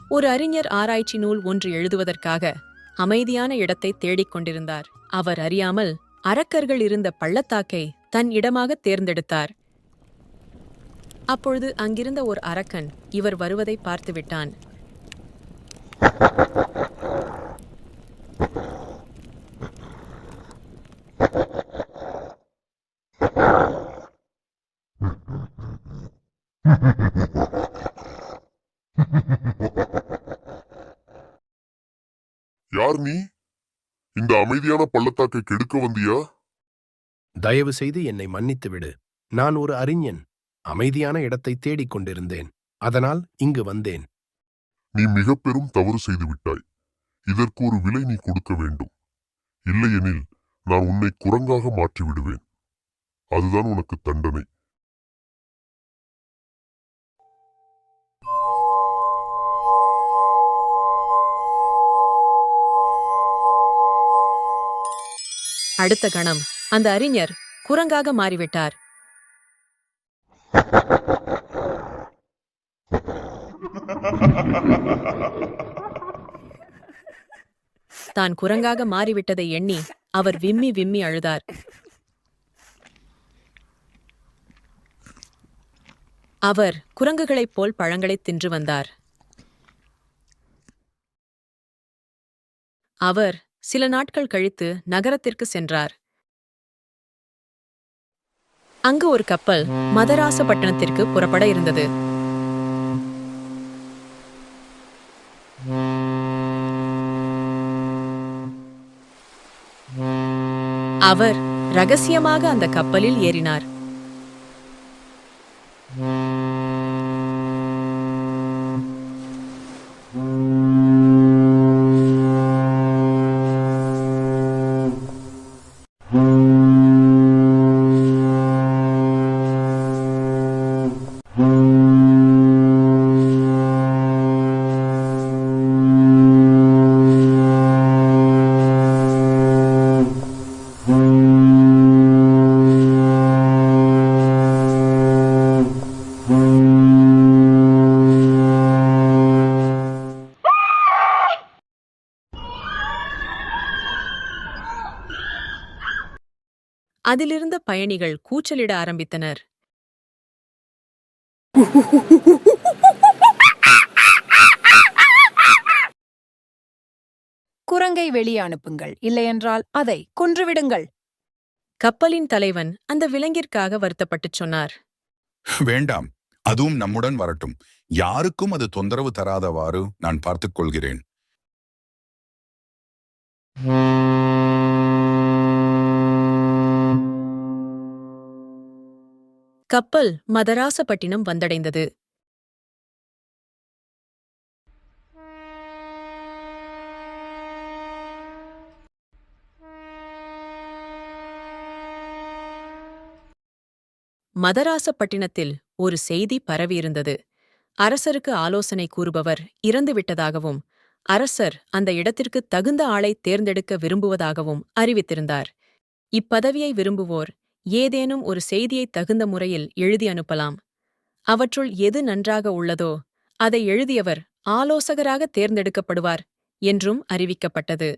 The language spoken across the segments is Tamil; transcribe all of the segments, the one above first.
ஒரு அறிஞர் ஆராய்ச்சி நூல் ஒன்று எழுதுவதற்காக அமைதியான இடத்தை தேடிக் கொண்டிருந்தார். அவர் அறியாமல் அரக்கர்கள் இருந்த பள்ளத்தாக்கை தன் இடமாக தேர்ந்தெடுத்தார். அப்பொழுது அங்கிருந்த ஒரு அரக்கன் இவர் வருவதை பார்த்துவிட்டான். யார் நீ? இந்த அமைதியான பள்ளத்தாக்கை கெடுக்க வந்தியா? தயவு செய்து என்னை மன்னித்து விடு. நான் ஒரு அறிஞன். அமைதியான இடத்தை தேடிக் கொண்டிருந்தேன். அதனால் இங்கு வந்தேன். நீ மிக பெரும் தவறு செய்து விட்டாய். இதற்கு ஒரு விலை நீ கொடுக்க வேண்டும். இல்லையெனில் நான் உன்னை குரங்காக மாற்றிவிடுவேன். அதுதான் உனக்கு தண்டனை. அடுத்த கணம் அந்த அறிஞர் குரங்காக மாறிவிட்டார். தான் குரங்காக மாறிவிட்டதை எண்ணி அவர் விம்மி விம்மி அழுதார். அவர் குரங்குகளைப் போல் பழங்களைத் தின்று வந்தார். அவர் சில நாட்கள் கழித்து நகரத்திற்கு சென்றார். அங்கு ஒரு கப்பல் மதராசப்பட்டினத்திற்கு புறப்பட இருந்தது. அவர் ரகசியமாக அந்த கப்பலில் ஏறினார். அதிலிருந்த பயணிகள் கூச்சலிட ஆரம்பித்தனர். குரங்கை வெளியே அனுப்புங்கள், இல்லையென்றால் அதை கொன்றுவிடுங்கள். கப்பலின் தலைவன் அந்த விலங்கிற்காக வருத்தப்பட்டுச் சொன்னார். வேண்டாம், அதுவும் நம்முடன் வரட்டும். யாருக்கும் அது தொந்தரவு தராதவாறு நான் பார்த்துக் கொள்கிறேன். கப்பல் மதராசப்பட்டினம் வந்தடைந்தது. மதராசப்பட்டினத்தில் ஒரு செய்தி பரவியிருந்தது. அரசருக்கு ஆலோசனை கூறுபவர் இறந்துவிட்டதாகவும் அரசர் அந்த இடத்திற்கு தகுந்த ஆளை தேர்ந்தெடுக்க விரும்புவதாகவும் அறிவித்திருந்தார். இப்பதவியை விரும்புவோர் ஏதேனும் ஒரு செய்தியை தகுந்த முறையில் எழுதி அனுப்பலாம். அவற்றுள் எது நன்றாக உள்ளதோ அதை எழுதியவர் ஆலோசகராக தேர்ந்தெடுக்கப்படுவார் என்றும் அறிவிக்கப்பட்டது.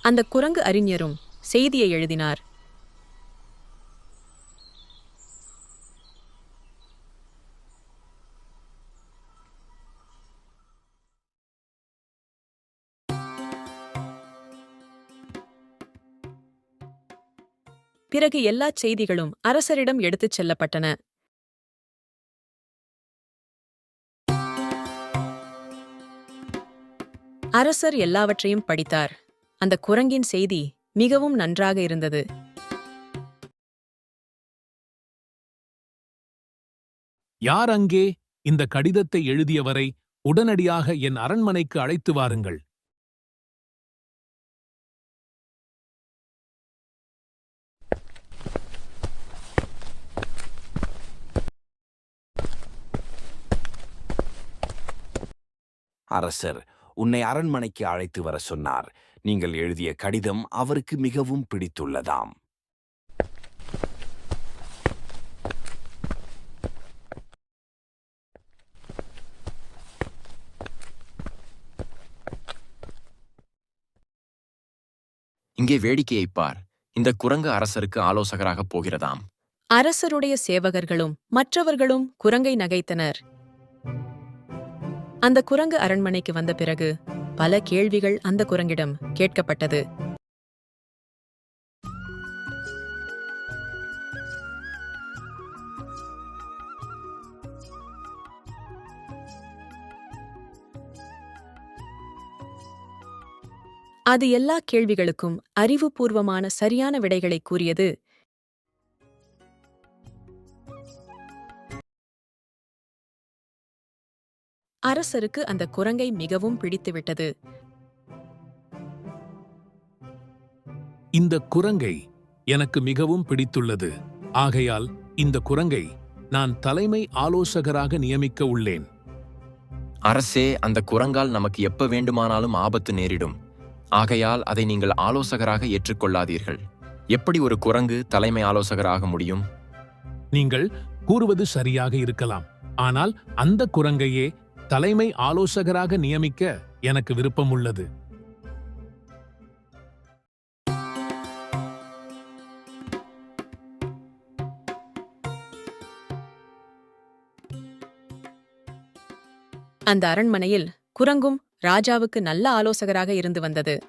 அந்த குரங்கு அறிஞரும் செய்தியை எழுதினார். பிறகு எல்லாச் செய்திகளும் அரசரிடம் எடுத்துச் செல்லப்பட்டன. அரசர் எல்லாவற்றையும் படித்தார். அந்த குரங்கின் செய்தி மிகவும் நன்றாக இருந்தது. யார் அங்கே? இந்த கடிதத்தை எழுதியவரை உடனடியாக என் அரண்மனைக்கு அழைத்து வாருங்கள். அரசர் உன்னை அரண்மனைக்கு அழைத்து வர சொன்னார். நீங்கள் எழுதிய கடிதம் அவருக்கு மிகவும் பிடித்துள்ளதாம். இங்கே வேடிக்கையைப் பார். இந்த குரங்கு அரசருக்கு ஆலோசகராகப் போகிறதாம். அரசருடைய சேவகர்களும் மற்றவர்களும் குரங்கை நகைத்தனர். அந்த குரங்கு அரண்மனைக்கு வந்த பிறகு பல கேள்விகள் அந்த குரங்கிடம் கேட்கப்பட்டது. அது எல்லா கேள்விகளுக்கும் அறிவுபூர்வமான சரியான விடைகளை கூறியது. அரசருக்கு அந்த குரங்கை மிகவும் பிடித்துவிட்டது. இந்த குரங்கை எனக்கு மிகவும் பிடித்துள்ளது. ஆகையால் இந்த குரங்கை நான் தலைமை ஆலோசகராக நியமிக்க உள்ளேன். அரசே, அந்த குரங்கால் நமக்கு எப்ப வேண்டுமானாலும் ஆபத்து நேரிடும். ஆகையால் அதை நீங்கள் ஆலோசகராக ஏற்றுக்கொள்ளாதீர்கள். எப்படி ஒரு குரங்கு தலைமை ஆலோசகராக முடியும்? நீங்கள் கூறுவது சரியாக இருக்கலாம். ஆனால் அந்த குரங்கையே தலைமை ஆலோசகராக நியமிக்க எனக்கு விருப்பம் உள்ளது. அந்த அரண்மனையில் குரங்கும் ராஜாவுக்கு நல்ல ஆலோசகராக இருந்து வந்தது.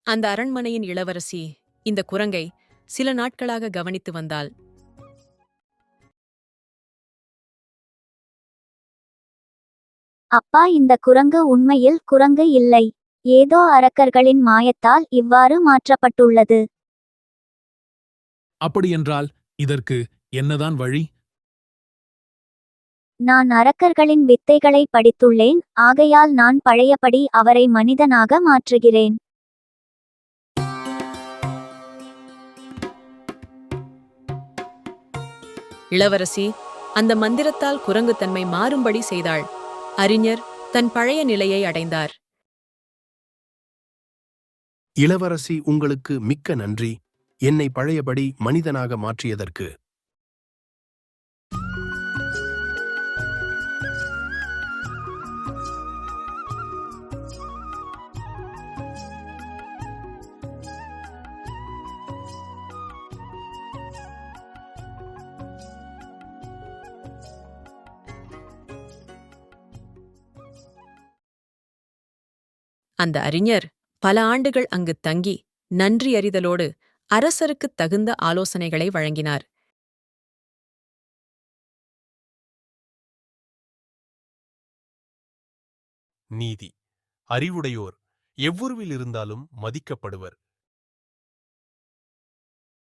அந்த அரண்மனையின் இளவரசி இந்த குரங்கை சில நாட்களாக கவனித்து வந்தாள். அப்பா, இந்த குரங்கு உண்மையில் குரங்கு இல்லை. ஏதோ அரக்கர்களின் மாயத்தால் இவ்வாறு மாற்றப்பட்டுள்ளது. அப்படியென்றால் இதற்கு என்னதான் வழி? நான் அரக்கர்களின் வித்தைகளை படித்துள்ளேன். ஆகையால் நான் பழையபடி அவரை மனிதனாக மாற்றுகிறேன். இளவரசி அந்த மந்திரத்தால் குரங்கு தன்மை மாறும்படி செய்தாள். அறிஞர் தன் பழைய நிலையை அடைந்தார். இளவரசி, உங்களுக்கு மிக்க நன்றி, என்னை பழையபடி மனிதனாக மாற்றியதற்கு. அந்த அறிஞர் பல ஆண்டுகள் அங்கு தங்கி நன்றியறிதலோடு அரசருக்குத் தகுந்த ஆலோசனைகளை வழங்கினார். நீதி. அறிவுடையோர் எவ்வுருவில் இருந்தாலும் மதிக்கப்படுவர்.